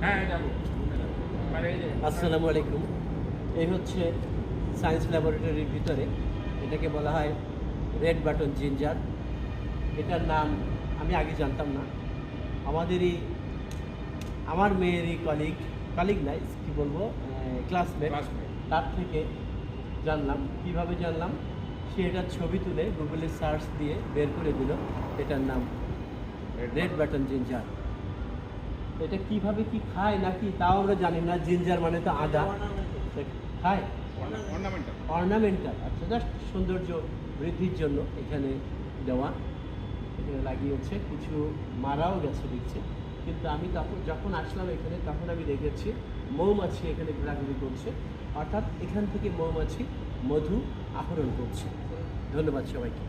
হ্যাঁ যাবো। আসসালামু আলাইকুম। এই হচ্ছে সায়েন্স ল্যাবরেটরির ভিতরে, এটাকে বলা হয় রেড বাটন জিঞ্জার। এটার নাম আমি আগে জানতাম না। আমার মেয়েরই কলিগ নাই, কী বলবো, ক্লাসমেট, তার থেকে জানলাম। কিভাবে জানলাম? সে এটার ছবি তুলে গুগলে সার্চ দিয়ে বের করে দিল এটার নাম রেড বাটন জিঞ্জার। এটা কিভাবে কি খায় নাকি তাও আমরা জানি না। জিঞ্জার মানে তো আদা খায়, অর্নামেন্টাল। আচ্ছা, জাস্ট সৌন্দর্য বৃদ্ধির জন্য এখানে দেওয়া, এখানে লাগিয়েছে। কিছু মারাও গেছে দেখছি, কিন্তু আমি যখন আসলাম এখানে তখন আমি দেখেছি মৌমাছি এখানে ঘোরাঘুরি করছে, অর্থাৎ এখান থেকে মৌমাছি মধু আহরণ করছে। ধন্যবাদ সবাইকে।